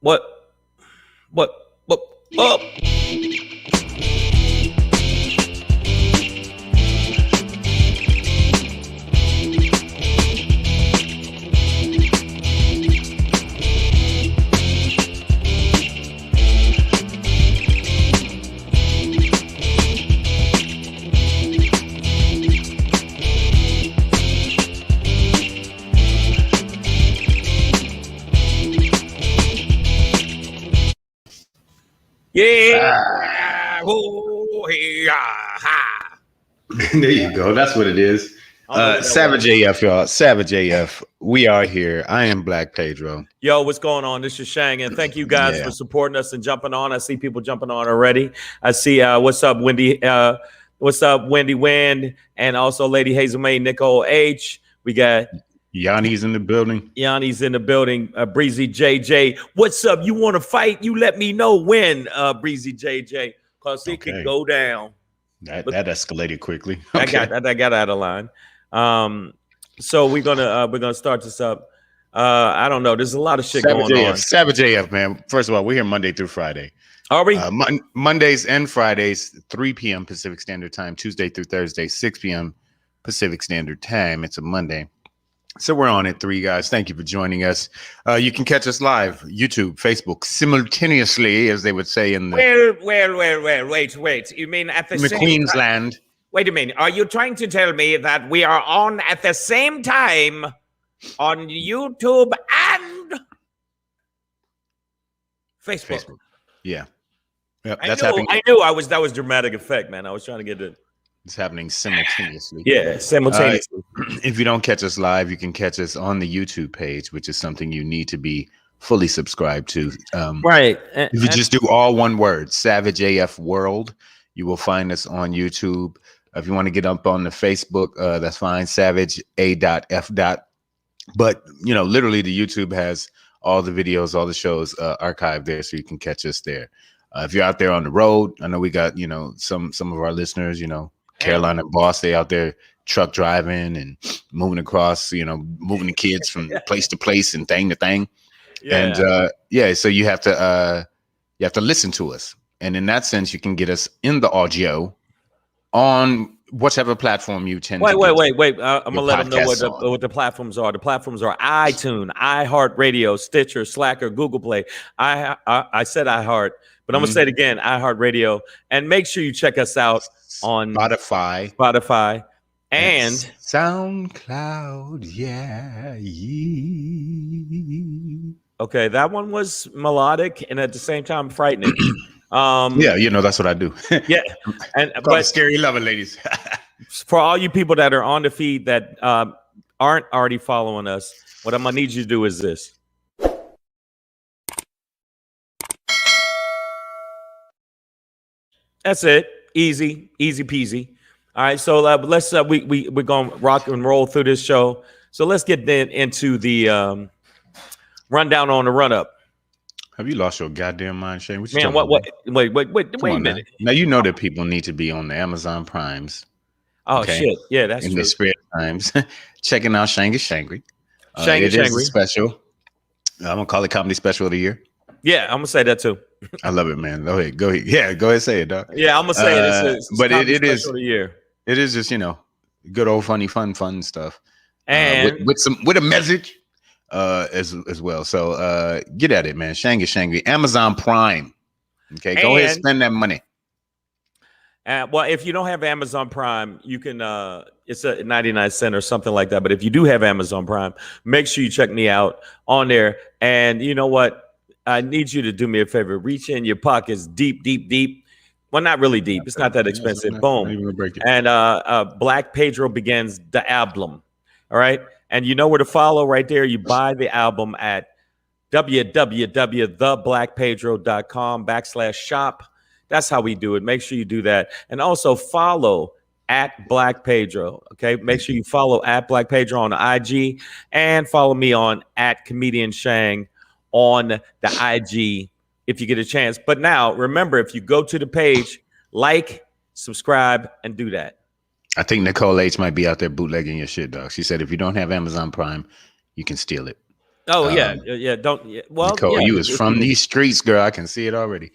What? What? What? Oh. Yeah. Oh, yeah. Ha. There you go. That's what it is. Savage AF, y'all. Savage AF. We are here. I am Black Pedro. Yo, what's going on? This is Shang, and thank you guys for supporting us and jumping on. I see people jumping on already. I see what's up, Wendy? What's up, Wendy Wind, and also Lady Hazel May, Nicole H. We got Yanni's in the building. Yanni's in the building. Breezy JJ. What's up? You want to fight? You let me know when, Breezy JJ, because it can go down. That escalated quickly. Okay. I got out of line. So we're gonna start this up. I don't know. There's a lot of shit going on. Savage AF, man. First of all, we're here Monday through Friday. Are we? Mondays and Fridays, 3 p.m. Pacific Standard Time. Tuesday through Thursday, 6 p.m. Pacific Standard Time. It's a Monday. So we're on at 3, guys. Thank you for joining us. You can catch us live, YouTube, Facebook, simultaneously, as they would say in the... Well, wait. You mean at the same Queensland. Time? Wait a minute. Are you trying to tell me that we are on at the same time on YouTube and Facebook? Yeah. Yep, I knew that was dramatic effect, man. I was trying to get it. It's happening simultaneously. Yeah, simultaneously. If you don't catch us live, you can catch us on the YouTube page, which is something you need to be fully subscribed to. Right. If you just do all one word, Savage AF World, you will find us on YouTube. If you want to get up on the Facebook, that's fine, Savage A.F. But, literally the YouTube has all the videos, all the shows archived there, so you can catch us there. If you're out there on the road, I know we got, some of our listeners, Carolina Boss, they out there truck driving and moving across, moving the kids from place to place and thing to thing. Yeah. And so you have to listen to us. And in that sense, you can get us in the audio on whichever platform you tend to. Wait. I'm gonna let them know what the platforms are. The platforms are iTunes, iHeartRadio, Stitcher, Slacker, Google Play. I said iHeart, but I'm gonna say it again, iHeartRadio. And make sure you check us out on Spotify and SoundCloud. Yeah. Okay, that one was melodic and at the same time frightening. That's what I do. Yeah, but scary lover, ladies. For all you people that are on the feed that aren't already following us, what I'm gonna need you to do is this. That's it. Easy peasy. All right, so let's we're gonna rock and roll through this show. So let's get into the rundown on the run up. Have you lost your goddamn mind, Shane? Wait a minute. Now you know that people need to be on the Amazon Primes. Oh, okay? Shit. Yeah, that's in true. In the spare times. Checking out Shang is Shangri. It is special. I'm going to call it Comedy Special of the Year. Yeah, I'm going to say that too. I love it, man. Go ahead. Yeah, go ahead, say it, dog. Yeah, I'm going to say it. But it is of the year. It is just, good old funny, fun stuff. And with a message. As well. So get at it, man. Shang is Shangri. Amazon Prime. Okay, go ahead and spend that money. Well, if you don't have Amazon Prime, you can it's a 99 cents or something like that. But if you do have Amazon Prime, make sure you check me out on there. And you know what? I need you to do me a favor. Reach in your pockets deep. Well, not really deep. It's not that expensive. Boom. And Black Pedro Begins the album. All right. And you know where to follow right there. You buy the album at www.theblackpedro.com/shop. That's how we do it. Make sure you do that. And also follow at Black Pedro. Okay. Make sure you follow at Black Pedro on the IG and follow me on at Comedian Shang on the IG if you get a chance. But now remember, if you go to the page, like, subscribe, and do that. I think Nicole H might be out there bootlegging your shit, dog. She said if you don't have Amazon Prime, you can steal it. Oh yeah. Don't. Yeah, well, Nicole, yeah. you is from these streets, girl. I can see it already.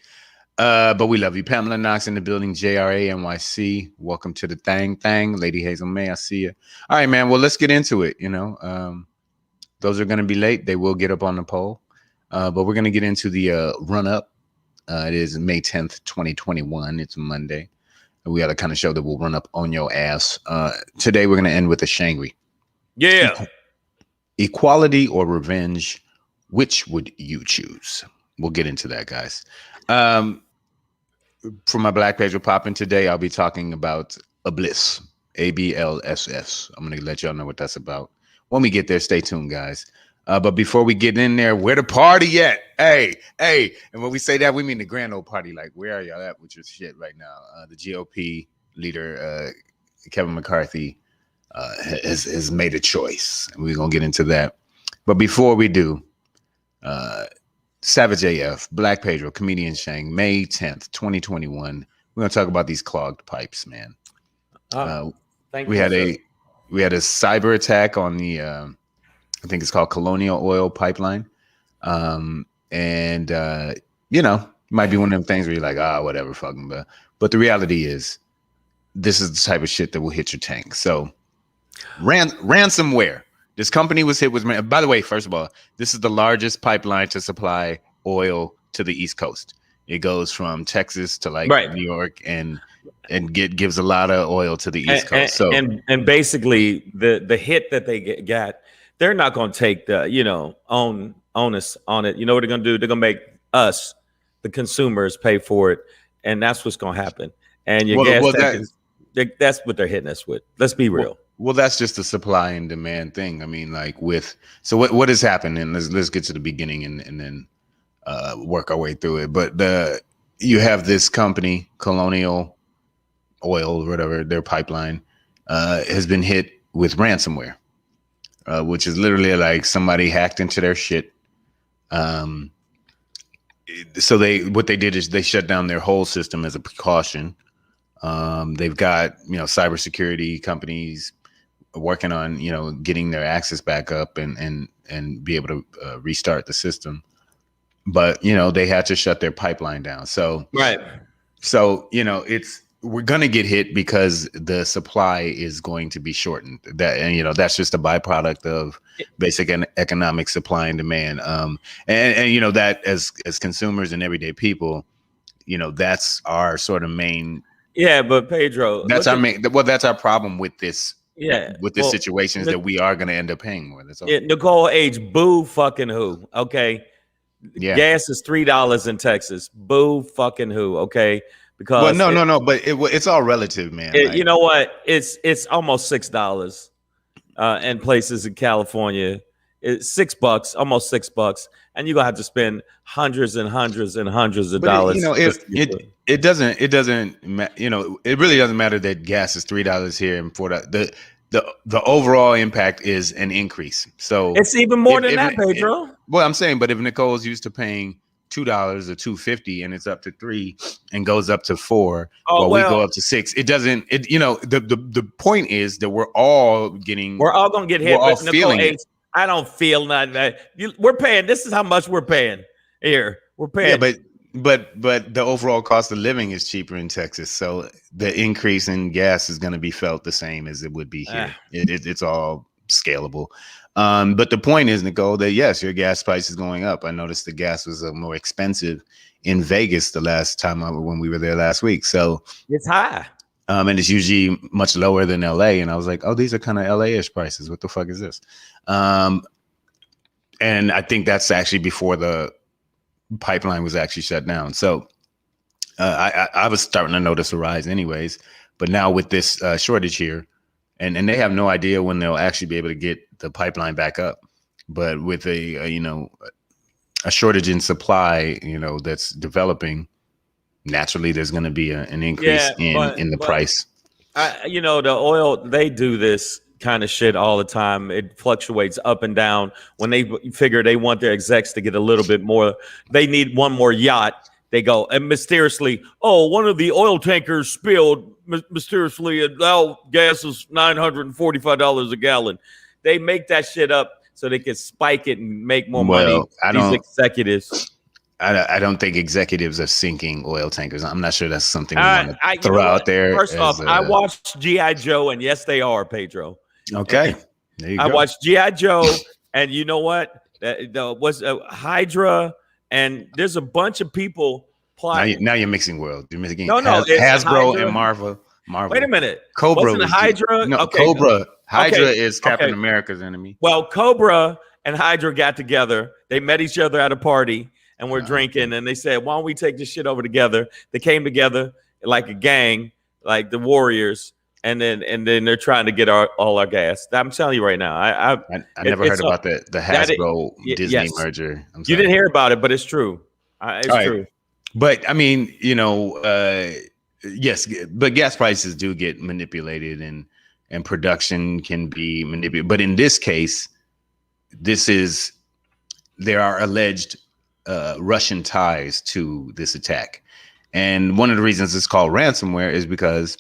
But we love you. Pamela Knox in the building, JRA NYC. Welcome to the thing. Lady Hazel May, I see you. All right, man. Well, let's get into it. Those are going to be late. They will get up on the poll. But we're going to get into the run up. It is May 10th, 2021. It's Monday. We got a kind of show that will run up on your ass. Today, we're going to end with a Shangri. Yeah. Equality or revenge? Which would you choose? We'll get into that, guys. For my Black Page popping today, I'll be talking about Abliss, ABLSS. I'm going to let y'all know what that's about. When we get there, stay tuned, guys. But before we get in there, where the party at? Hey. And when we say that, we mean the grand old party. Like, where are y'all at with your shit right now? The GOP leader, Kevin McCarthy, has made a choice. And we're going to get into that. But before we do, Savage AF, Black Pedro, comedian Shang, May 10th, 2021. We're going to talk about these clogged pipes, man. We had a cyber attack on the I think it's called Colonial Oil Pipeline. It might be one of them things where you're like, whatever, fucking. But the reality is, this is the type of shit that will hit your tank. So, ransomware. This company was hit with. By the way, first of all, this is the largest pipeline to supply oil to the East Coast. It goes from Texas to New York, and gives a lot of oil to the East Coast. And basically, the hit that they got, they're not going to take the onus on it. You know what they're going to do? They're going to make us, the consumers, pay for it, and that's what's going to happen. And that's what they're hitting us with. Let's be real. Well, that's just a supply and demand thing. I mean, what has happened? And let's get to the beginning and then work our way through it. But you have this company, Colonial Oil, or whatever, their pipeline has been hit with ransomware, which is literally like somebody hacked into their shit. So what they did is they shut down their whole system as a precaution. They've got cybersecurity companies working on getting their access back up and be able to restart the system, but they had to shut their pipeline down. So we're gonna get hit because the supply is going to be shortened. That's just a byproduct of basic economic supply and demand. That as consumers and everyday people, that's our sort of main. Yeah, but Pedro, that's our problem with this. Yeah, with this situation is that we are going to end up paying more. That's all. Yeah, Nicole H. Boo fucking who? Okay. Yeah. Gas is $3 in Texas. Boo fucking who? Okay. Because no. But it's all relative, man. You know what? It's almost $6 in places in California. It's $6, almost $6, and you're gonna have to spend hundreds and hundreds and hundreds of dollars. It doesn't. It really doesn't matter that gas is $3 here and $4. The overall impact is an increase. So it's even more than that, Pedro. Well, I'm saying, but if Nicole's used to paying $2 or $2.50 and it's up to $3 and goes up to $4, we go up to $6. It doesn't. The point is that we're all gonna get hit. We're all feeling it. I don't feel nothing. We're paying. This is how much we're paying here. We're paying. Yeah, but the overall cost of living is cheaper in Texas, so the increase in gas is going to be felt the same as it would be here. It's all scalable. But the point is, Nicole, that yes, your gas price is going up. I noticed the gas was more expensive in Vegas the last time when we were there last week. So it's high. And it's usually much lower than LA. And I was like, oh, these are kind of LA-ish prices. What the fuck is this? And I think that's actually before the pipeline was actually shut down. So I was starting to notice a rise anyways. But now with this shortage here, and they have no idea when they'll actually be able to get the pipeline back up. But with a shortage in supply, that's developing, naturally there's going to be an increase in the price. The oil, they do this kind of shit all the time. It fluctuates up and down. When they figure they want their execs to get a little bit more, they need one more yacht. They go and mysteriously, one of the oil tankers spilled mysteriously, and now gas is $945 a gallon. They make that shit up so they could spike it and make more Well, money. These executives. I don't think executives are sinking oil tankers. I'm not sure that's something we want to You throw know out what? there. First off, I watched G.I. Joe, and yes, they are, Pedro. Okay, there you I go. watched G.I. Joe, and you know what? Was Hydra, and there's a bunch of people plotting. Now you're mixing world. You're mixing No, it's Hasbro Hydra. and Marvel. Wait a minute. Cobra wasn't Hydra? No, okay. Cobra. Hydra Okay. is Captain America's enemy. Well, Cobra and Hydra got together. They met each other at a party and were drinking, and they said, "Why don't we take this shit over together?" They came together like a gang, like the Warriors, and then they're trying to get all our gas. I'm telling you right now, I never heard about the Hasbro Disney merger. You didn't hear about it, but it's true. It's true. But I mean, you know, yes, but gas prices do get manipulated, and production can be manipulated. But in this case, there are alleged Russian ties to this attack. And one of the reasons it's called ransomware is because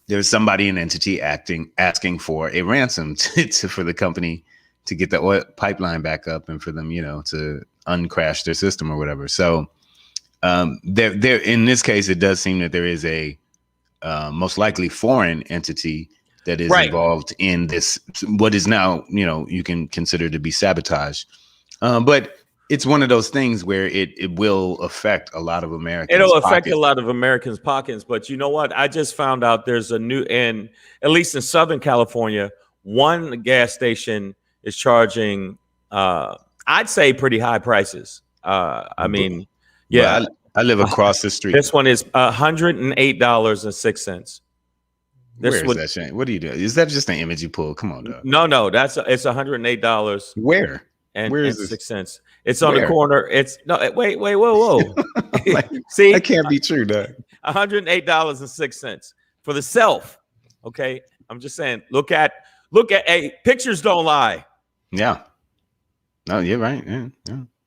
there's somebody, an entity asking for a ransom for the company to get the oil pipeline back up and for them, you know, to uncrash their system or whatever. So there in this case, it does seem that there is a most likely foreign entity that is involved in this, what is now, you know, you can consider to be sabotage. But it's one of those things where it will affect a lot of Americans. It'll affect a lot of Americans' pockets. But you know what? I just found out there's a new, at least in Southern California, one gas station is charging, I'd say, pretty high prices. I mean, yeah. Well, I live across the street. This one is $108.06. Where is that, Shane? What do you do? Is that just an image you pull? Come on, dog. No, it's $108. Where? Where is 6 cents? It's on the corner. It's wait, whoa. Like, see, that can't be true, dog. $108.06 for the self. Okay, I'm just saying. Look at. Hey, pictures don't lie. Yeah. No, you're right. Yeah.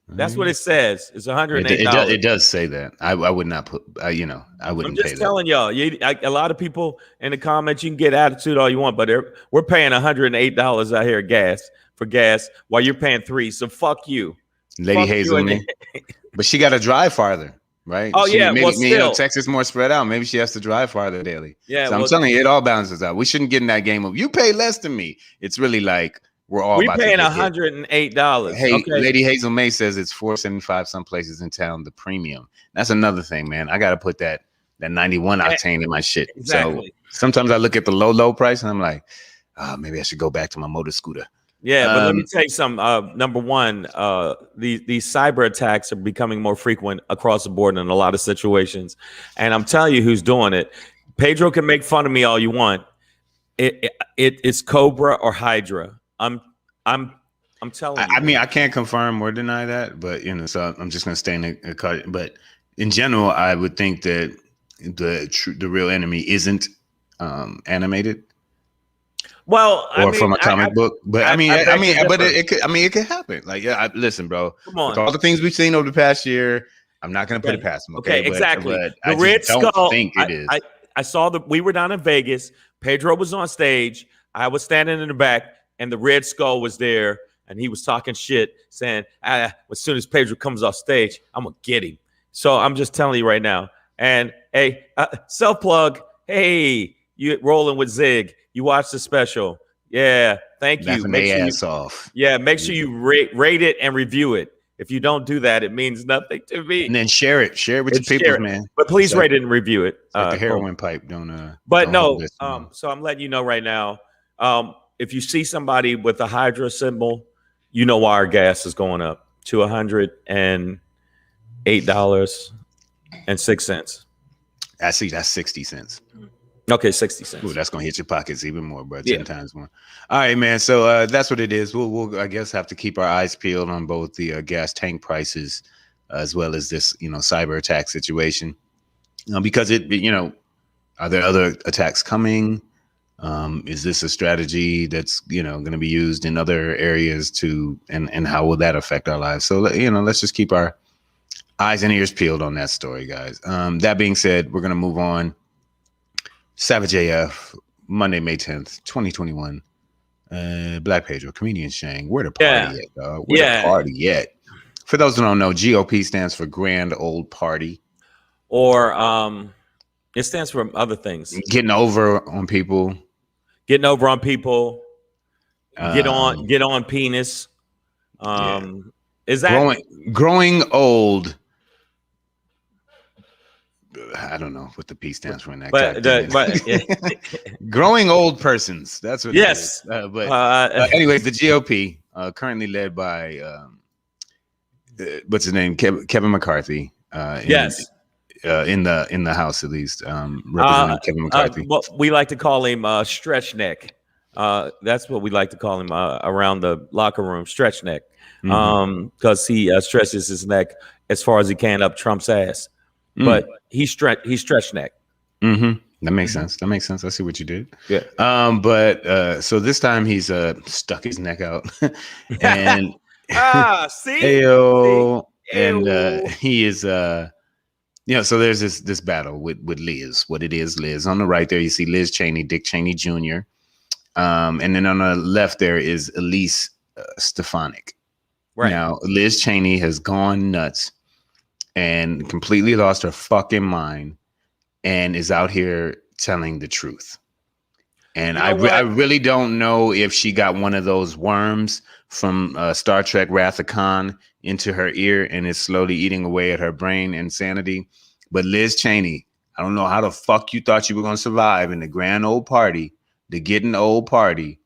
That's what it says. It's $108. It does say that. I would not put. You know, I wouldn't. I'm just telling y'all. A lot of people in the comments, you can get attitude all you want, but we're paying $108 out here for gas while you're paying $3. So fuck you, Lady Hazel. But she got to drive farther, right? Oh yeah. Maybe you know, Texas more spread out. Maybe she has to drive farther daily. Yeah. So I'm telling you, it all balances out. We shouldn't get in that game of you pay less than me. It's really like. We're paying $108. Hey, okay. Lady Hazel May says it's $4.75 some places in town. The premium. That's another thing, man. I got to put that 91 octane in my shit. Exactly. So sometimes I look at the low price and I'm like, maybe I should go back to my motor scooter. Yeah, but let me tell you something. Number one, these cyber attacks are becoming more frequent across the board in a lot of situations, and I'm telling you who's doing it. Pedro can make fun of me all you want. It's Cobra or Hydra. I'm telling you. I mean, I can't confirm or deny that, but you know, so I'm just gonna stay in the cut. But in general, I would think that the real enemy isn't animated. Well, from a comic book, but it could happen. Like, listen, bro. Come on. With all the things we've seen over the past year, I'm not gonna put it past them. Okay, exactly. But the Red Skull. Think it is. I saw we were down in Vegas. Pedro was on stage. I was standing in the back. And the Red Skull was there, and he was talking shit, saying, as soon as Pedro comes off stage, I'm going to get him. So I'm just telling you right now. And, hey, self-plug, hey, you rolling with Zig. You watched the special. Yeah, thank you. Make sure ass off. Yeah, make sure you rate it and review it. If you don't do that, it means nothing to me. And then share it. Share it with your people, man. But please rate it and review it. Like the heroin pipe. Don't. But no, so I'm letting you know right now, if you see somebody with a Hydra symbol, you know why our gas is going up to $108.06. I see. That's 60 cents. Okay, 60 cents. Ooh, that's gonna hit your pockets even more, bro. 10 times more. All right, man. So that's what it is. We'll I guess have to keep our eyes peeled on both the gas tank prices as well as this, you know, cyber attack situation, because are there other attacks coming? Is this a strategy that's, you know, going to be used in other areas and how will that affect our lives? So, you know, let's just keep our eyes and ears peeled on that story, guys. That being said, we're going to move on. Savage AF, Monday, May 10th, 2021. Black Page or comedian Shang. Where the Yeah. party at, dog? Where the party at? For those who don't know, GOP stands for Grand Old Party. Or it stands for other things. Getting over on people. Getting over on people. Get on penis. Is that growing old? I don't know what the P stands for in that. Growing old persons. That's what. Yes. It is. Anyways, the GOP, currently led by what's his name, Kevin McCarthy. Yes. In the House, at least, representing Kevin McCarthy. Well, we like to call him Stretch Neck. That's what we like to call him around the locker room, Stretch Neck, because he stretches his neck as far as he can up Trump's ass. But he's stretch neck. That makes sense. That makes sense. I see what you did. Yeah. But so this time he's stuck his neck out, and see, Ayo, and he is so there's this battle with Liz. What it is, Liz. On the right there, you see Liz Cheney, Dick Cheney Jr. And then on the left there is Elise Stefanik. Right. Now, Liz Cheney has gone nuts and completely lost her fucking mind and is out here telling the truth. And I really don't know if she got one of those worms from Star Trek Wrath of Khan into her ear and is slowly eating away at her brain and sanity. But Liz Cheney, I don't know how the fuck you thought you were going to survive in the grand old party, the getting old party,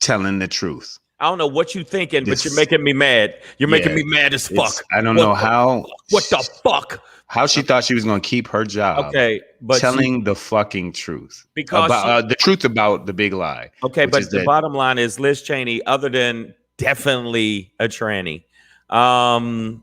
telling the truth. I don't know what you're thinking, but you're making me mad. You're making me mad as fuck. I don't know how. What the fuck? How she thought she was going to keep her job. Okay, but telling the fucking truth because about the truth about the big lie. Okay, but the bottom line is Liz Cheney, other than definitely a tranny. I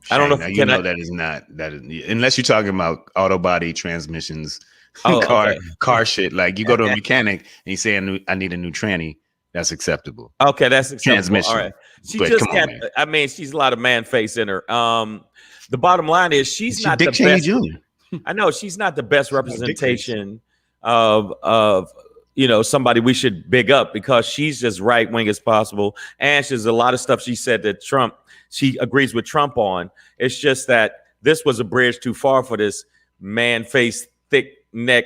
don't know. That is not that is, unless you're talking about auto body transmissions, car shit. Like you go to a mechanic and you say I need a new tranny. That's acceptable. Okay, that's acceptable. Transmission. All right. She just can't. I mean, she's a lot of man face in her. The bottom line is she's not the best. Jr. I know she's not the best representation of somebody we should big up because she's as right wing as possible, and she's a lot of stuff she said that she agrees with Trump on. It's just that this was a bridge too far for this man face, thick neck,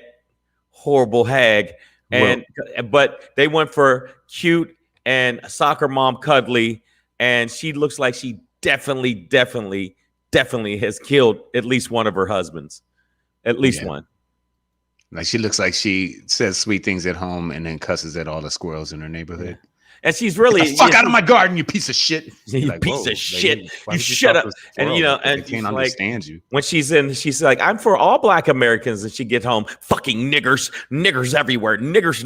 horrible hag. But they went for cute and soccer mom cuddly, and she looks like she definitely has killed at least one of her husbands, at least one. Like she looks like she says sweet things at home and then cusses at all the squirrels in her neighborhood. And she's really fuck out of my garden, you piece of shit. You like, piece of shit. You shut up. And and can't understand you. When she's like, I'm for all black Americans, and she get home, fucking niggers everywhere. Niggers.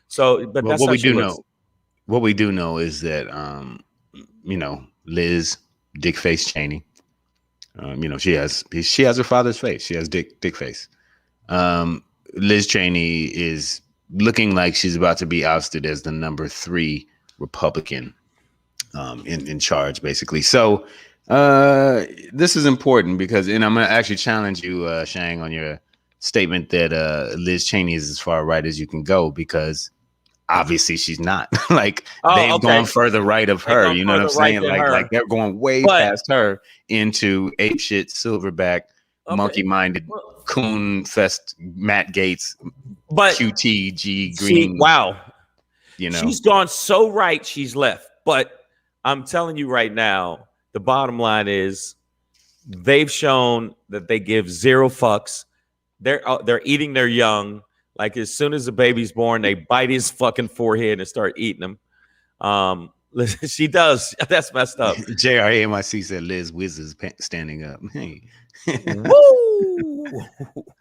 So but that's what we do know is that Liz Dickface Cheney. She has her father's face. She has dick face. Liz Cheney is looking like she's about to be ousted as the number 3 Republican in charge, basically. So this is important because, and I'm going to actually challenge you, Shang, on your statement that Liz Cheney is as far right as you can go, because obviously she's not. Like they've gone further right of her. You know what I'm saying? Like they're going way past her into apeshit, silverback, monkey-minded, coon fest, Matt Gaetz, but QTG Green. Wow. She's gone so right, she's left. But I'm telling you right now, the bottom line is they've shown that they give zero fucks. They're eating their young. Like as soon as the baby's born, they bite his fucking forehead and start eating him. She does. That's messed up. JRAMIC said Liz Wiz is standing up. Hey. Woo!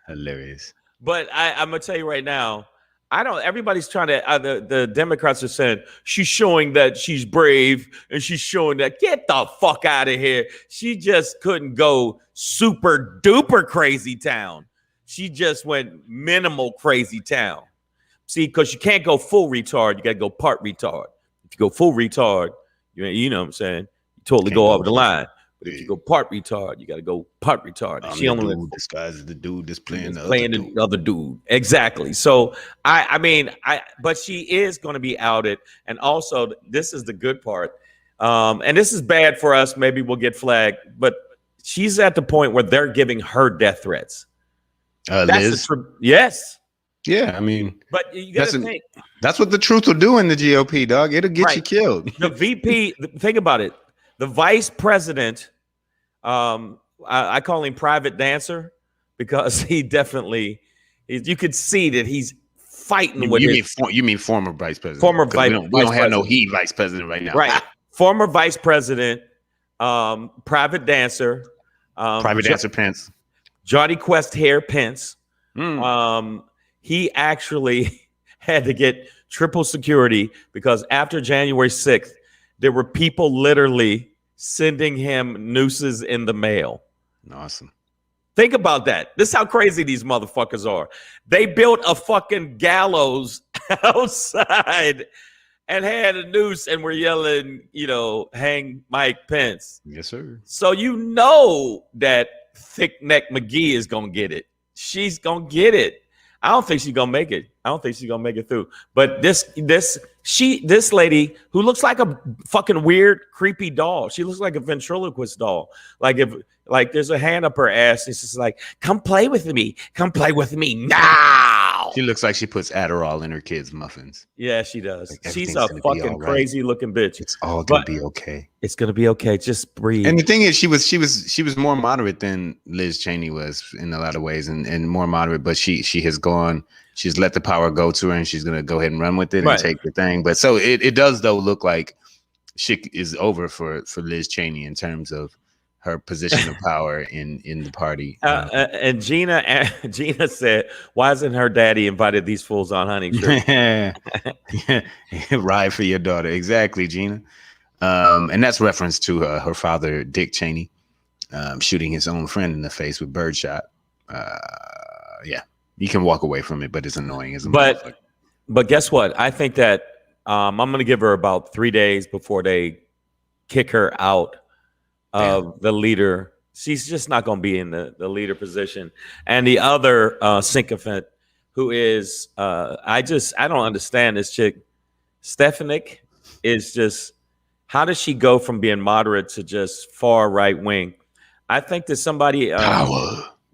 Hilarious. But I'm gonna tell you right now, everybody's trying to the Democrats are saying she's showing that she's brave and she's showing that get the fuck out of here. She just couldn't go super duper crazy town. She just went minimal crazy town. See, because you can't go full retard, you got to go part retard. If you go full retard, you know what I'm saying? You totally go over the line. But if you go part retard, you got to go part retard. I'm She the only went dude disguised as the dude that's playing the playing other dude. the other dude. Exactly. So but she is going to be outed. And also, this is the good part. And this is bad for us. Maybe we'll get flagged, but she's at the point where they're giving her death threats. Liz? Yes. Yeah, I mean, but you got to think. That's what the truth will do in the GOP, dog. It'll get you killed. The VP, think about it. The vice president, I call him Private Dancer because he definitely, you could see that he's fighting with you mean former vice president? Former we don't have no vice president right now. Right. Former vice president, Private Dancer. Private Dancer Pence. Johnny Quest Hair Pence. He actually had to get triple security because after January 6th, there were people literally sending him nooses in the mail. Awesome. Think about that. This is how crazy these motherfuckers are. They built a fucking gallows outside and had a noose and were yelling, hang Mike Pence. Yes, sir. So you know that Thick Neck McGee is going to get it. She's going to get it. I don't think she's gonna make it. I don't think she's gonna make it through. But this lady who looks like a fucking weird, creepy doll. She looks like a ventriloquist doll. Like there's a hand up her ass, and she's like, "Come play with me. Come play with me now." She looks like she puts Adderall in her kids' muffins. Yeah, she does. Like she's a fucking crazy looking bitch. It's all gonna be okay. It's gonna be okay. Just breathe. And the thing is, she was more moderate than Liz Cheney was in a lot of ways, and more moderate. But she has gone. She's let the power go to her, and she's gonna go ahead and run with it and take the thing. But so it does though look like shit is over for Liz Cheney in terms of her position of power in the party. And Gina said, "Why isn't her daddy invited these fools on hunting trip?" Ride for your daughter, exactly, Gina. And that's reference to her father, Dick Cheney, shooting his own friend in the face with birdshot. Yeah, you can walk away from it, but it's annoying as a motherfucker. But guess what? I think that I'm going to give her about 3 days before they kick her out of the leader. She's just not going to be in the leader position. And the other sycophant who is, I don't understand this chick. Stefanik is just, how does she go from being moderate to just far right wing? I think that somebody,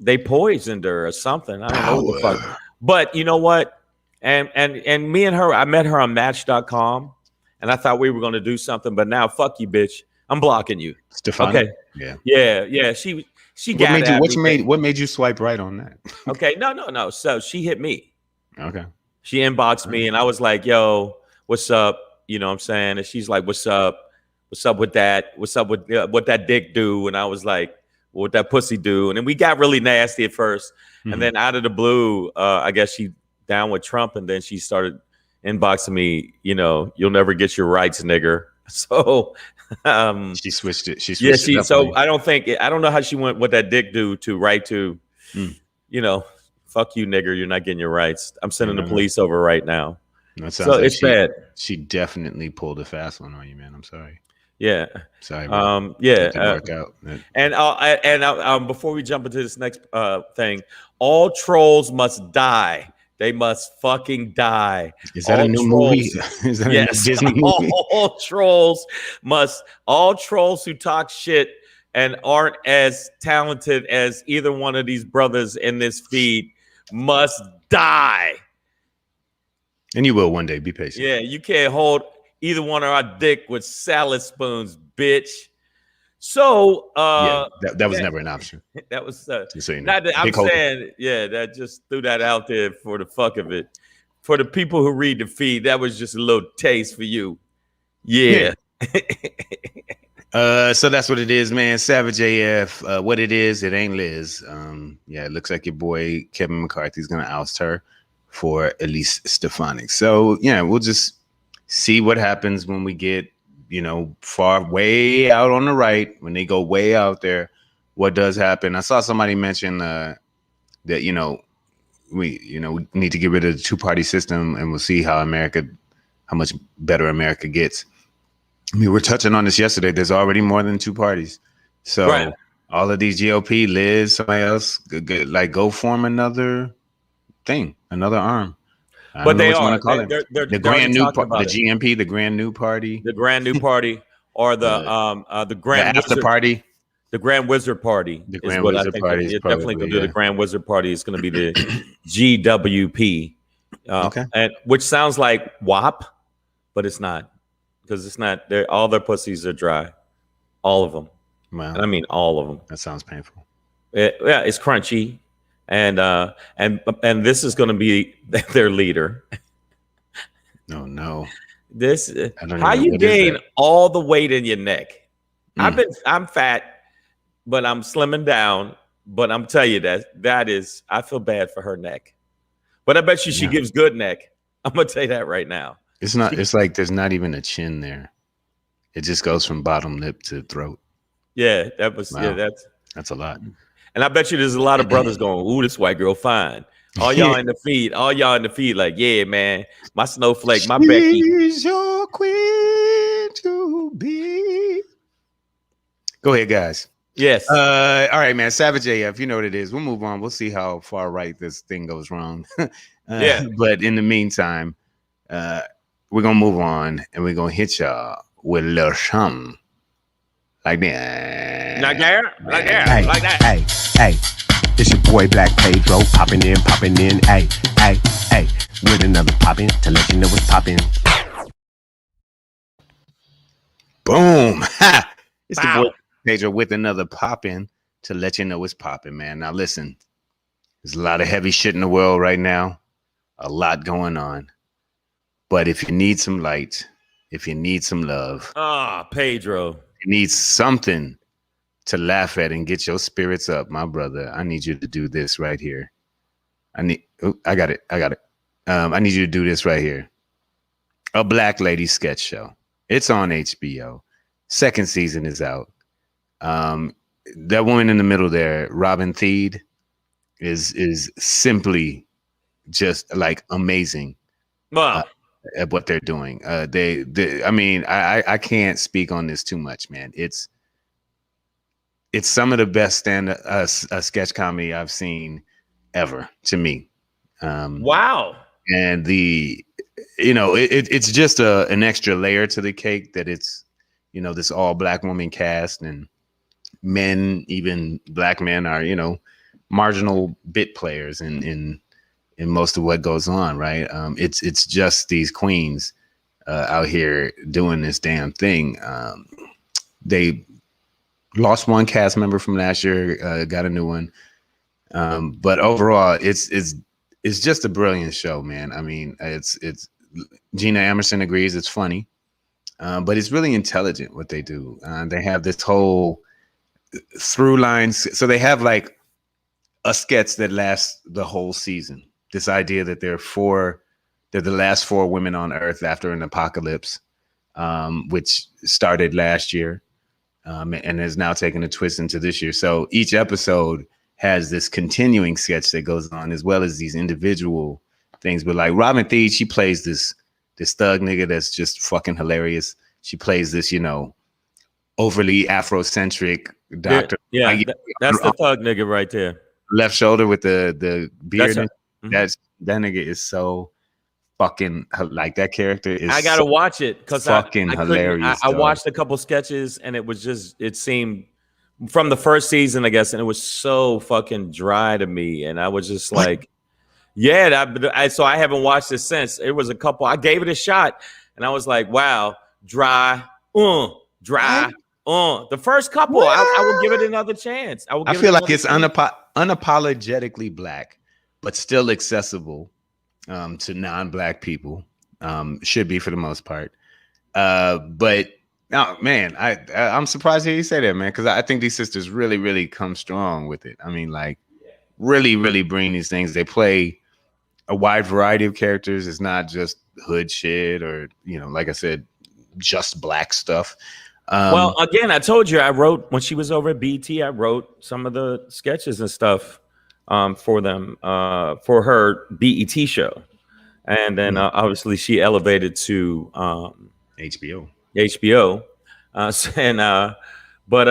they poisoned her or something. I don't know what the fuck. But you know what? And me and her, I met her on Match.com, and I thought we were going to do something. But now, fuck you, bitch. I'm blocking you. Stefanik? Okay. Yeah. She got what made you swipe right on that? Okay. No. So she hit me. Okay. She inboxed me, and I was like, "Yo, what's up?" You know what I'm saying? And she's like, "What's up? What's up with that? What's up with what that dick do?" And I was like, "What that pussy do?" And then we got really nasty at 1st, and then out of the blue, I guess she down with Trump, and then she started inboxing me. You'll never get your rights, nigger. So she switched it. So I don't know how she went what that dick do to right to, fuck you, nigger. You're not getting your rights. I'm sending the police over right now. So like it's bad. She definitely pulled a fast one on you, man. I'm sorry. Yeah. Sorry. Bro. Yeah. Didn't work out. And before we jump into this next thing, all trolls must die. They must fucking die. Is that a new movie? Is that a new Disney movie? All trolls who talk shit and aren't as talented as either one of these brothers in this feed must die. And you will one day. Be patient. Yeah, you can't hold either one of our dick with salad spoons, bitch. So that was never an option. That was I'm saying, that just threw that out there for the fuck of it. For the people who read the feed, that was just a little taste for you. Yeah. So that's what it is, man. Savage AF. What it is, it ain't Liz. It looks like your boy Kevin McCarthy's gonna oust her for Elise Stefanik. So we'll just see what happens when we get far way out on the right, when they go way out there, what does happen. I saw somebody mention that we need to get rid of the two-party system, and we'll see how much better America gets. I mean, we're touching on this yesterday. There's already more than two parties. So Right. all of these GOP, Liz, somebody else, like go form another thing, another arm. I But don't know they what you want are. to call it. The They're already grand new, talking the about it. GMP, the grand new party, The Grand New Party or the the Grand after Wizard. party, The Grand Wizard Party the is grand what I wizard think party is it definitely probably could do. The Grand Wizard Party is going to be the GWP, okay. and which sounds like WAP, but it's not because it's not. They're all their pussies are dry, all of them, Wow, and I mean all of them. that sounds painful. Yeah, it's crunchy, and this is going to be their leader. No, no, This I don't how even know you what is gain that. all the weight in your neck. Mm. I'm fat, but I'm slimming down. But I'm telling you that is I feel bad for her neck. But I bet you she Yeah. gives good neck. I'm gonna tell you that right now. It's not. It's like there's not even a chin there. It just goes from bottom lip to throat. Yeah, that was Wow. that's a lot. and I bet you there's a lot of brothers going, ooh, this white girl fine. All y'all in the feed, like, yeah, man, my snowflake, my Becky. She's your queen to be. Go ahead, guys. Yes. All right, man. Savage AF, you know what it is. We'll move on. We'll see how far right this thing goes wrong. Yeah. But in the meantime, we're gonna move on and we're gonna hit y'all with Lil Shum. Like that. Like that, like that, Hey, like that. hey, hey, it's your boy Black Pedro popping in, hey, hey, hey, with another poppin' to let you know what's poppin'. Boom. Ha! It's the Wow. boy Pedro with another poppin' to let you know what's poppin', man. Now listen, there's a lot of heavy shit in the world right now, a lot going on. But if you need some light, if you need some love, Ah, Pedro. you need something to laugh at and get your spirits up, my brother, I need you to do this right here. I got it. I need you to do this right here. A Black Lady sketch show. It's on HBO. Second season is out. That woman in the middle there, Robin Thede, is simply just like amazing Wow. at what they're doing. I mean, I can't speak on this too much, man. It's some of the best sketch comedy I've seen ever, to me. Wow. And it's just an extra layer to the cake that it's, this all Black woman cast, and men, even Black men, are, marginal bit players in most of what goes on, right? It's just these queens out here doing this damn thing. They lost one cast member from last year, got a new one. But overall, it's just a brilliant show, man. I mean, it's Gina Emerson agrees it's funny, but it's really intelligent what they do. They have this whole through lines. So they have like a sketch that lasts the whole season. This idea that they're the last 4 women on Earth after an apocalypse, which started last year, and has now taken a twist into this year. So each episode has this continuing sketch that goes on, as well as these individual things. But like Robin Thede, she plays this thug nigga that's just fucking hilarious. She plays this, overly Afrocentric doctor. Yeah, Like, that's the thug nigga right there. left shoulder with the beard. That's her. That nigga is so fucking, like, that character is. I gotta watch it because fucking I hilarious. I dog. watched a couple sketches and it seemed from the first season, I guess, and it was so fucking dry to me, and I was just like, yeah. So I haven't watched it since. It was a couple. I gave it a shot, and I was like, wow, dry. The first couple, I will give it another chance. I feel like it's unapologetically Black, but still accessible to non-Black people. Should be for the most part. But no, man, I'm surprised to hear you say that, man, because I think these sisters really, really come strong with it. I mean, like, really, really bring these things. They play a wide variety of characters. It's not just hood shit or, like I said, just Black stuff. Well, again, I told you I wrote when she was over at BT. I wrote some of the sketches and stuff for them for her BET show, and then obviously she elevated to HBO. But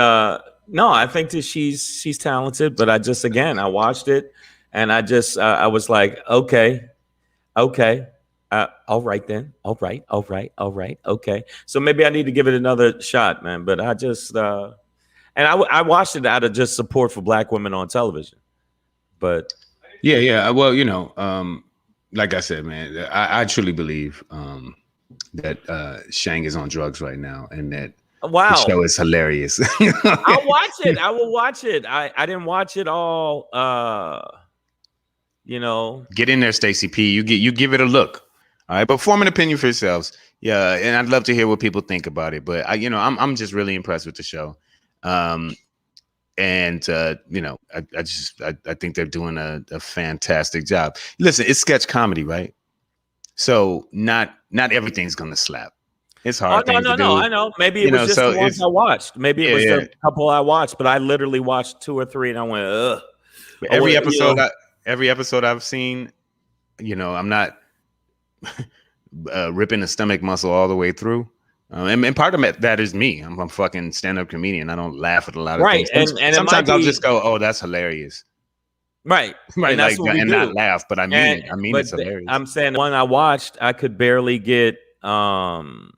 No, I think that she's talented, but I just again I watched it and I was like, okay, okay. All right then. All right. All right. All right. Okay. So maybe I need to give it another shot, man. But I just and I watched it out of just support for Black women on television. But Yeah. Well, like I said, man, I truly believe that Shang is on drugs right now, and that wow, the show is hilarious. I'll watch it. I will watch it. I didn't watch it all. Get in there, Stacey P. You give it a look. All right, but form an opinion for yourselves. Yeah, and I'd love to hear what people think about it. But I'm just really impressed with the show. And I think they're doing a fantastic job. Listen, it's sketch comedy, right? So not everything's gonna slap. It's hard. Oh, no. I know. Maybe it was just the ones I watched. Maybe it was the couple I watched, but I literally watched 2 or 3 and I went, ugh. Every episode I've seen, I'm not ripping the stomach muscle all the way through. And part of that is me. I'm a fucking stand-up comedian. I don't laugh at a lot of things. And sometimes I'll just go, "Oh, that's hilarious." Right. And that's what we do. Not laugh, but I mean it. I mean it's hilarious. I'm saying the one I watched, I could barely get into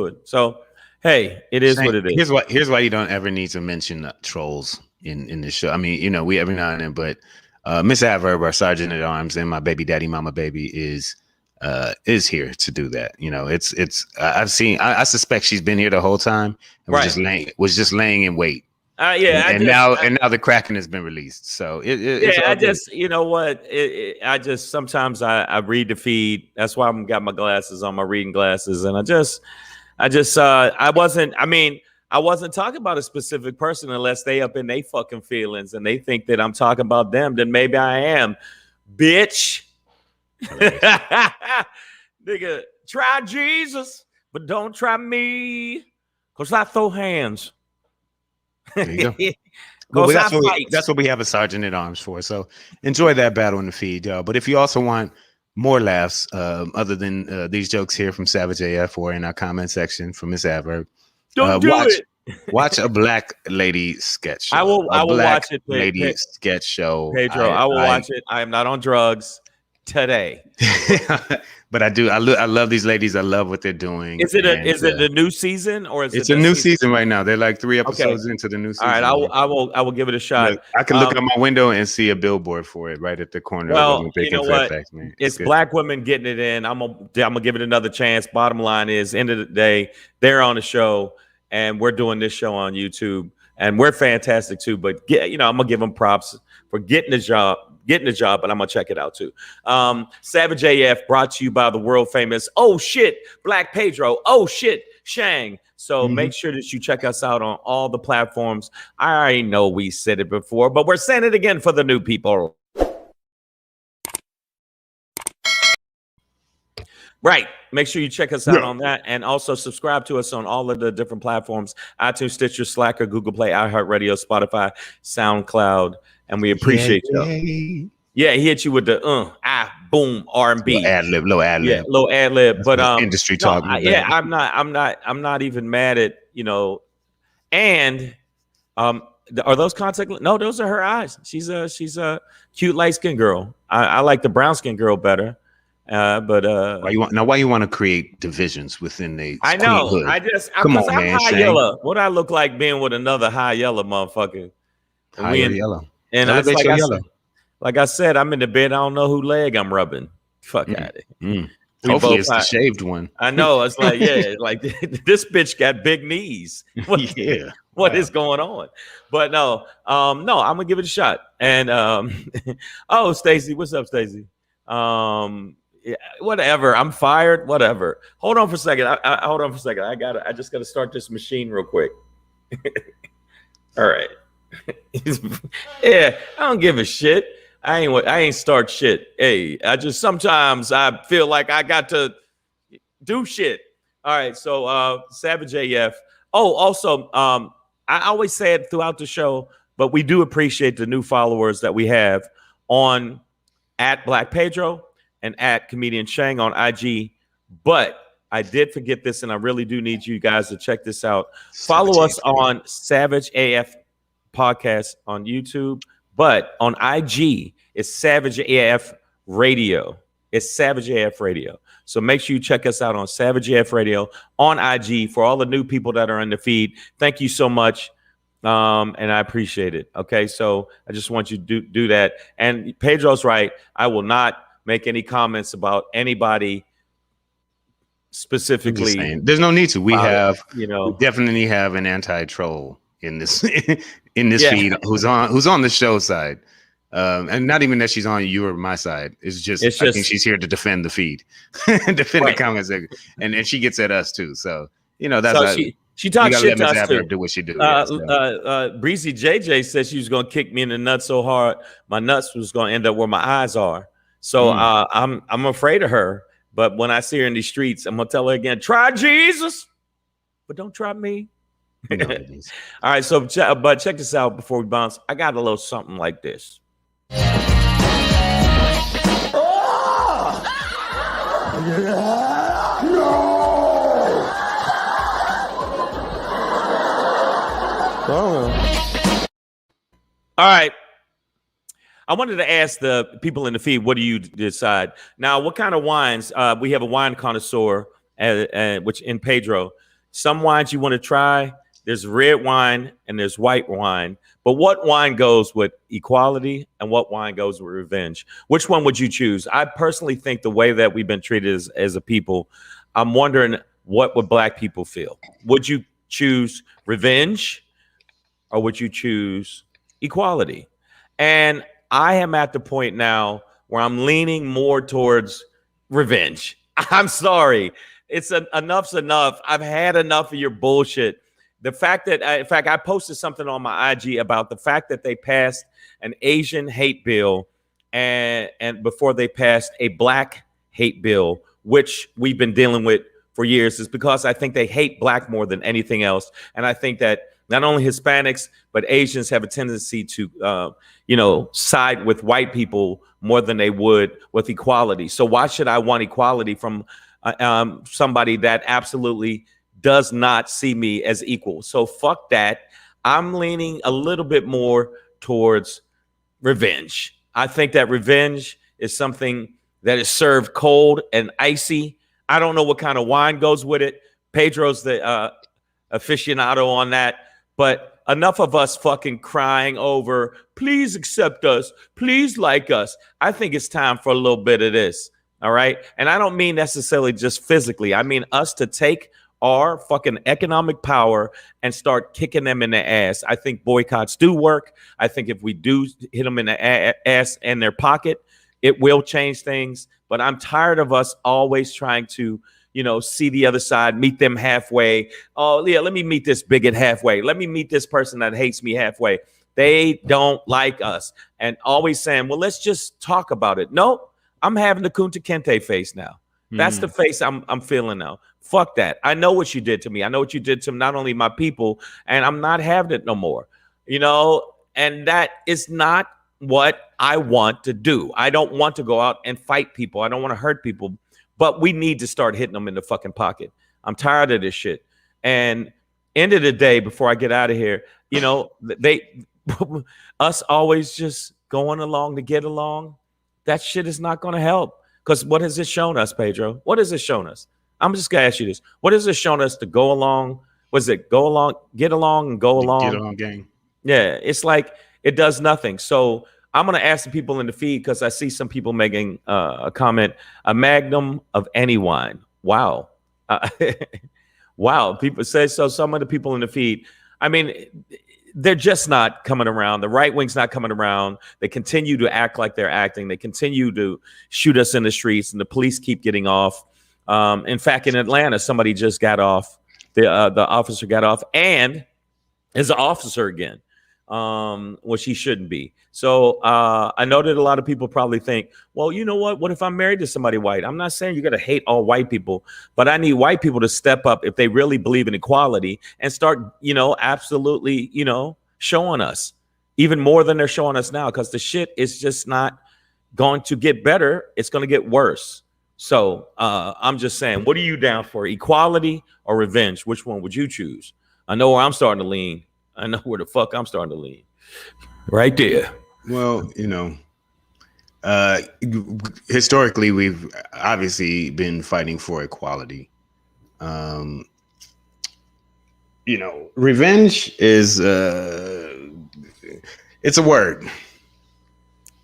it. So hey, it is what it is. Here's why you don't ever need to mention trolls in this show. I mean, we every now and then, but Miss Adverb, our sergeant at arms, and my baby daddy, mama baby is here to do that. I suspect she's been here the whole time and was just laying in wait. Now the Kraken has been released. So sometimes I read the feed. That's why I've got my glasses on, my reading glasses, and I wasn't talking about a specific person unless they up in they fucking feelings and they think that I'm talking about them. Then maybe I am, bitch. Nigga, try Jesus, but don't try me, cause I throw hands. There you go. That's what we have a sergeant at arms for. So enjoy that battle in the feed, y'all. But if you also want more laughs, other than these jokes here from Savage AF or in our comment section from Miss Adverb, watch a Black Lady sketch show. I will watch it. Lady sketch show. Pedro, I will watch it. I am not on drugs today. But I do. I love these ladies. I love what they're doing. Is it a new season or is it's a new season right now? They're like 3 episodes into the new season. All right, I will give it a shot. Look, I can look out my window and see a billboard for it right at the corner. Well, you know what? It's Black women getting it in. I'm gonna give it another chance. Bottom line is, end of the day, they're on the show, and we're doing this show on YouTube, and we're fantastic too. But I'm gonna give them props for getting the job, but I'm gonna check it out too. Savage AF brought to you by the world famous Oh Shit Black Pedro, Oh Shit Shang. So make sure that you check us out on all the platforms. I already know we said it before, but we're saying it again for the new people. Right. Make sure you check us out on that, and also subscribe to us on all of the different platforms: iTunes, Stitcher, Slacker, Google Play, iHeartRadio, Spotify, SoundCloud. And we appreciate you. Yeah, he hit you with the boom R&B. Low ad lib. Yeah, low ad lib. But industry talk. I'm not even mad at, and are those contact? No, those are her eyes. She's a cute light skinned girl. I like the brown skinned girl better. But why you want to create divisions within the I know. queenhood? I'm high yellow. What I look like being with another high yellow motherfucker. High yellow. And like I said, I'm in the bed. I don't know who leg I'm rubbing. Fuck out of it. Hopefully it's the shaved one. I know. It's like, like this bitch got big knees. What is going on? But no, I'm gonna give it a shot. And Stacey, what's up, Stacey? Whatever. I'm fired. Whatever. Hold on for a second. Hold on for a second. I just gotta start this machine real quick. All right. I don't give a shit. I ain't start shit. Hey, sometimes I feel like I got to do shit. All right, so Savage AF. Oh, also, I always say it throughout the show, but we do appreciate the new followers that we have on @Black Pedro and @Comedian Shang on IG. But I did forget this, and I really do need you guys to check this out. Follow us on Savage AF Podcast on YouTube, but on IG, it's Savage AF Radio. It's Savage AF Radio. So make sure you check us out on Savage AF Radio on IG. For all the new people that are in the feed, thank you so much. And I appreciate it. Okay, so I just want you to do that. And Pedro's right. I will not make any comments about anybody specifically. There's no need to. We you know, we definitely have an anti-troll in this in this feed who's on the show side. And not even that she's on your my side. It's just I think she's here to defend the feed, defend the comments, and she gets at us too. So you know that's so she talks shit to us too. Do what she do. Breezy JJ said she was gonna kick me in the nuts so hard my nuts was gonna end up where my eyes are. So I'm afraid of her. But when I see her in the streets, I'm gonna tell her again, try Jesus, but don't try me. All right, so but check this out before we bounce. I got a little something like this. All right. I wanted to ask the people in the feed, what do you decide? Now, what kind of wines? We have a wine connoisseur, which in Pedro. Some wines you want to try. There's red wine and there's white wine. But what wine goes with equality and what wine goes with revenge? Which one would you choose? I personally think the way that we've been treated as a people, I'm wondering what would black people feel? Would you choose revenge or would you choose equality? And I am at the point now where I'm leaning more towards revenge. I'm sorry. Enough's enough. I've had enough of your bullshit. The fact that, in fact, I posted something on my IG about the fact that they passed an Asian hate bill and before they passed a black hate bill, which we've been dealing with for years, is because I think they hate black more than anything else. And I think that not only Hispanics, but Asians have a tendency to, side with white people more than they would with equality. So why should I want equality from somebody that absolutely does not see me as equal? So fuck that. I'm leaning a little bit more towards revenge. I think that revenge is something that is served cold and icy. I don't know what kind of wine goes with it. Pedro's the aficionado on that. But enough of us fucking crying over, please accept us, please like us. I think it's time for a little bit of this. All right. And I don't mean necessarily just physically. I mean us to take our fucking economic power and start kicking them in the ass. I think boycotts do work. I think if we do hit them in the ass and their pocket, it will change things. But I'm tired of us always trying to, see the other side, meet them halfway. Oh, yeah, let me meet this bigot halfway. Let me meet this person that hates me halfway. They don't like us. And always saying, well, let's just talk about it. No, I'm having the Kunta Kinte face now. That's the face I'm feeling now. Fuck that. I know what you did to me. I know what you did to not only my people, and I'm not having it no more. And that is not what I want to do. I don't want to go out and fight people. I don't want to hurt people, but we need to start hitting them in the fucking pocket. I'm tired of this shit. And end of the day, before I get out of here, us always just going along to get along. That shit is not going to help. Because what has this shown us, Pedro? What has this shown us? I'm just going to ask you this. What has this shown us to go along? Was it go along, get along, and go along? Get along, gang. Yeah, it's like it does nothing. So I'm going to ask the people in the feed because I see some people making a comment, a magnum of any wine. Wow. Wow. People say so. Some of the people in the feed, I mean, they're just not coming around. The right wing's not coming around. They continue to act like they're acting. They continue to shoot us in the streets, and the police keep getting off. In fact, in Atlanta, somebody just got off. The officer got off and is an officer again, which he shouldn't be. So I know that a lot of people probably think, well, you know what? What if I'm married to somebody white? I'm not saying you're going to hate all white people, but I need white people to step up if they really believe in equality and start, absolutely, showing us even more than they're showing us now, because the shit is just not going to get better. It's going to get worse. So I'm just saying, what are you down for? Equality or revenge? Which one would you choose? I know where I'm starting to lean. I know where the fuck I'm starting to lean. Right there. Well, historically, we've obviously been fighting for equality. Revenge is it's a word.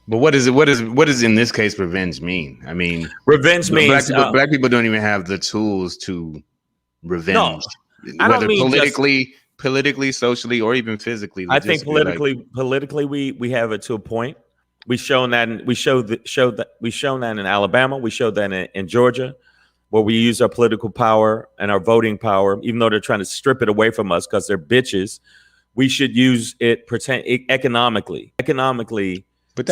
But what is it? What does in this case revenge mean? I mean, revenge means black people don't even have the tools to revenge. No, I don't mean politically, socially, or even physically. I think politically, we have it to a point. We've shown that, we've shown that in Alabama. We showed that in Georgia, where we use our political power and our voting power, even though they're trying to strip it away from us because they're bitches. We should use it economically. But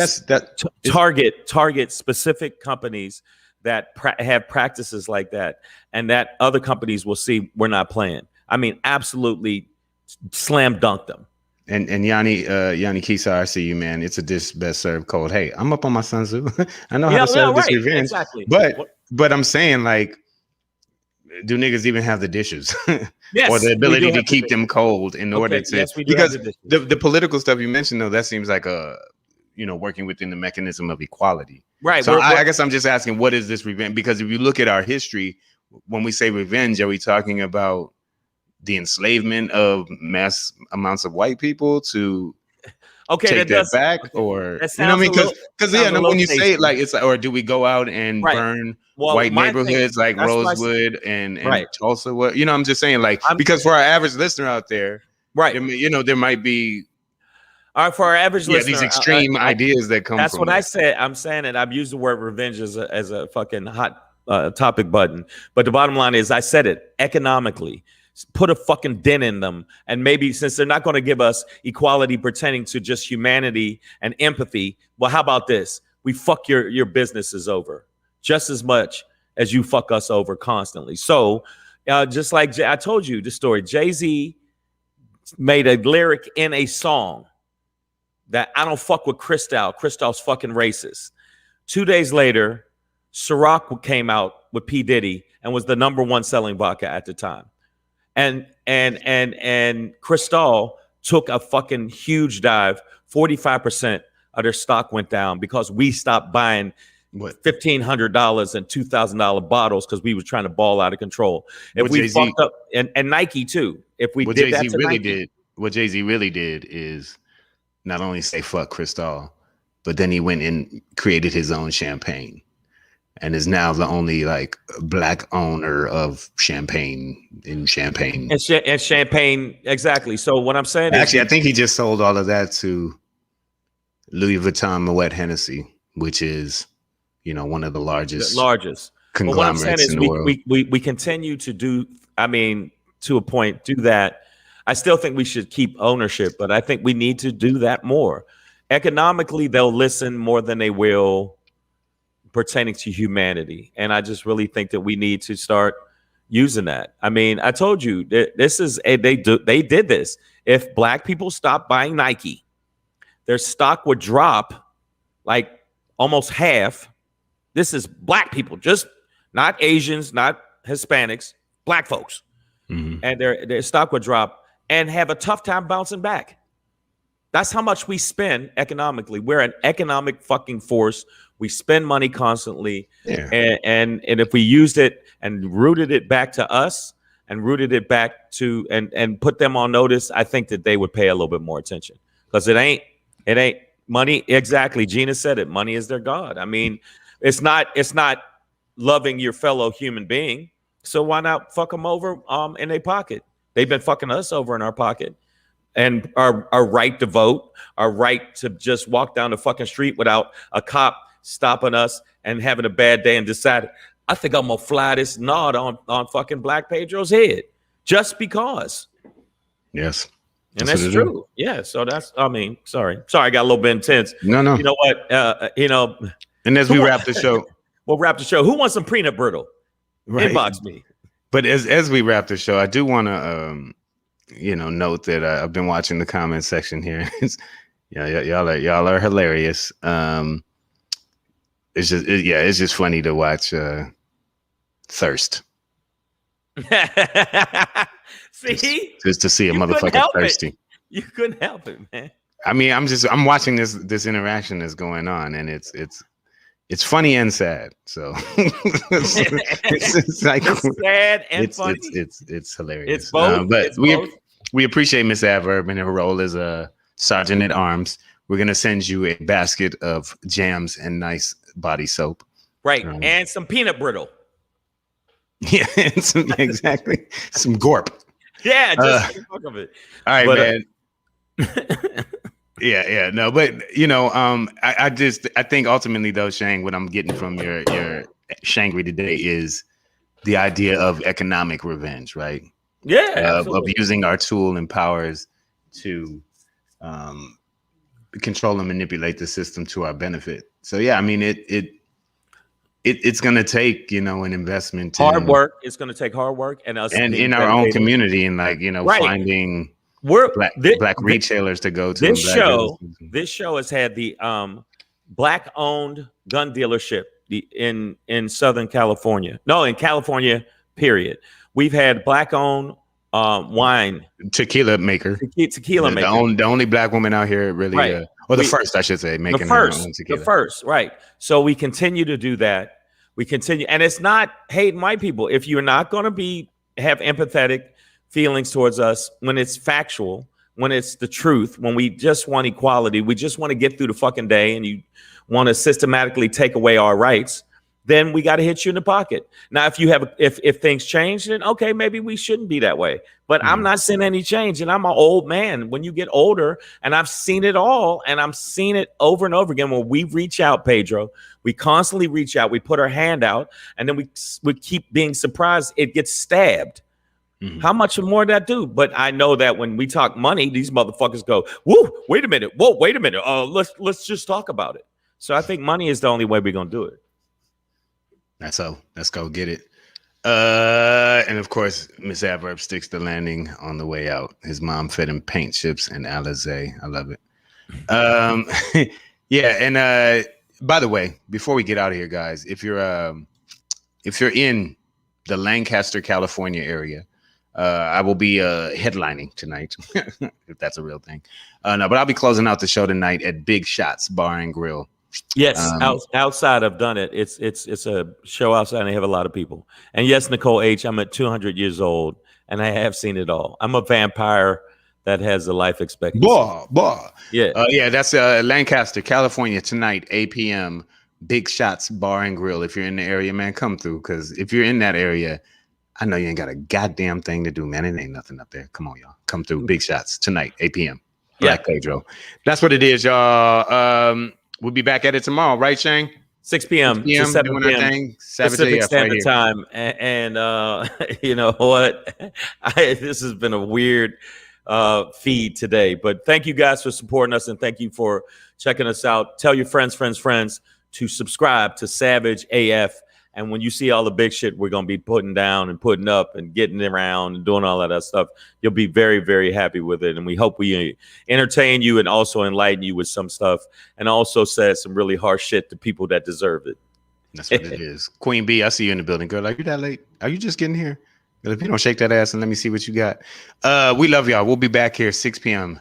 target specific companies that have practices like that, and that other companies will see we're not playing. I mean, absolutely slam dunk them. And Yanni Kisa, I see you, man. It's a dish best served cold. Hey, I'm up on my Sun Tzu. I know how to serve this revenge. Exactly. But I'm saying, like, do niggas even have the dishes? Yes, or the ability to keep them cold in order to? Yes, we do because have the dishes. the political stuff you mentioned, though, that seems like working within the mechanism of equality. Right. So I guess I'm just asking, what is this revenge? Because if you look at our history, when we say revenge, are we talking about the enslavement of mass amounts of white people to take that back? Or that you know what I mean? Because when you say it, like, it's like, or do we go out and burn white neighborhoods like Rosewood and Tulsa? What I'm just saying, like, because for our average listener out there, right? There might be. All right, for our average listener, these extreme ideas that come. That's from what I said. I'm saying it. I've used the word revenge as a fucking hot topic button. But the bottom line is, I said it economically. Put a fucking dent in them, and maybe since they're not going to give us equality pertaining to just humanity and empathy, well, how about this? We fuck your businesses over just as much as you fuck us over constantly. So, just like I told you the story, Jay-Z made a lyric in a song that I don't fuck with Cristal. Cristal's fucking racist. 2 days later, Ciroc came out with P. Diddy and was the #1 selling vodka at the time. And Cristal took a fucking huge dive. 45% of their stock went down because we stopped buying $1,500 and $2,000 bottles because we were trying to ball out of control. If we fucked up, and Nike too. If we did that to Nike, what Jay-Z really did is not only say fuck Cristal, but then he went and created his own champagne. And is now the only black owner of champagne in Champagne. And Champagne, exactly. So what I'm saying is, I think he just sold all of that to Louis Vuitton Moet Hennessy, which is, one of the largest conglomerates in the world. We continue to do. I mean, to a point, do that. I still think we should keep ownership, but I think we need to do that more. Economically, they'll listen more than they will pertaining to humanity. And I just really think that we need to start using that. I mean, I told you this is they did this. If black people stopped buying Nike, their stock would drop like almost half. This is black people, just not Asians, not Hispanics, black folks. Mm-hmm. And their stock would drop and have a tough time bouncing back. That's how much we spend economically. We're an economic fucking force. We spend money constantly, and if we used it and rooted it back to us and rooted it back to and put them on notice, I think that they would pay a little bit more attention because it ain't money. Exactly, Gina said it. Money is their god. I mean, it's not loving your fellow human being. So why not fuck them over in their pocket? They've been fucking us over in our pocket. And our right to vote, our right to just walk down the fucking street without a cop stopping us and having a bad day and decide, I think I'm gonna fly this nod on fucking Black Pedro's head just because. Yes. And that's true. Yeah. So sorry, I got a little bit intense. No. You know what? And as we wrap the show, we'll wrap the show. Who wants some peanut brittle? Right. Inbox me. But as we wrap the show, I do want to note that I've been watching the comment section here. Y'all are hilarious. it's just funny to watch Thirst. See, Just to see a You couldn't motherfucker help it. thirsty. you couldn't help it, man. I mean, I'm watching this interaction that's going on, and it's funny and sad. So it's like It's sad and funny. it's hilarious. It's both. But It's both. we appreciate Miss Adverb and her role as a sergeant at arms. We're gonna send you a basket of jams and nice body soap. Right, and some peanut brittle. Yeah, exactly. Some gorp. Yeah, just for the fuck of it. All right, But, man. Yeah, no, but I think ultimately though, Shang, what I'm getting from your Shangri today is the idea of economic revenge, right? Yeah, Of using our tool and powers to control and manipulate the system to our benefit. So yeah, I mean it's gonna take an investment, hard work. It's going to take hard work, and us and being in our own dedicated. community, and Right. finding We're black retailers to go to. This and black show, businesses. this show has had the black-owned gun dealership in Southern California. No, in California. Period. We've had black-owned wine tequila maker. tequila maker. The only black woman out here really, Right. or the first, I should say, making her own tequila. The first, right. So we continue to do that. We continue, and it's not hating white people. If you're not going to have empathetic feelings towards us when it's factual, when it's the truth, when we just want equality, we just want to get through the fucking day, and you want to systematically take away our rights, then we got to hit you in the pocket. Now, if things change, then okay, maybe we shouldn't be that way. But I'm not seeing any change, and I'm an old man. When you get older, and I've seen it all, and I'm seeing it over and over again. When we reach out, Pedro, we constantly reach out. We put our hand out, and then we keep being surprised. It gets stabbed. Mhm. How much more that do? But I know that when we talk money, these motherfuckers go, "Whoa, wait a minute! Whoa, wait a minute! Let's just talk about it." So I think money is the only way we're gonna do it. That's so. Let's go get it. And of course, Miss Adverb sticks the landing on the way out. His mom fed him paint chips and Alizé. I love it. Yeah, and by the way, before we get out of here, guys, if you're in the Lancaster, California area, I will be headlining tonight, if that's a real thing. No, but I'll be closing out the show tonight at Big Shots Bar and Grill. Yes, outside I've done it. It's a show outside, and they have a lot of people. And yes, Nicole H., I'm at 200 years old, and I have seen it all. I'm a vampire that has a life expectancy. Yeah. Yeah, that's Lancaster, California tonight, 8 p.m. Big Shots Bar and Grill. If you're in the area, man, come through. Because if you're in that area, I know you ain't got a goddamn thing to do, man. It ain't nothing up there. Come on, y'all. Come through. Big Shots tonight, 8 p.m. Black Pedro. That's what it is, y'all. We'll be back at it tomorrow, right, Shane? 6 p.m. to 7 p.m. Pacific Standard Time. And you know what? This has been a weird feed today. But thank you guys for supporting us, and thank you for checking us out. Tell your friends to subscribe to Savage AF. And when you see all the big shit we're going to be putting down and putting up and getting around and doing all of that stuff, you'll be very, very happy with it. And we hope we entertain you and also enlighten you with some stuff, and also said some really harsh shit to people that deserve it. That's what it is. Queen B, I see you in the building, girl. Are you that late? Are you just getting here? Girl, if you don't shake that ass and let me see what you got. We love y'all. We'll be back here 6 p.m.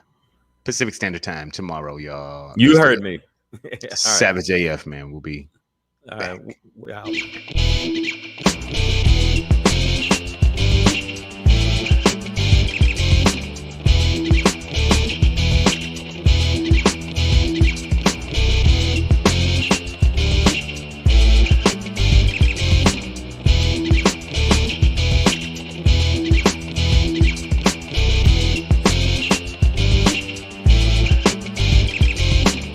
Pacific Standard Time tomorrow, y'all. You heard me. Savage AF, man. We'll be all right. back.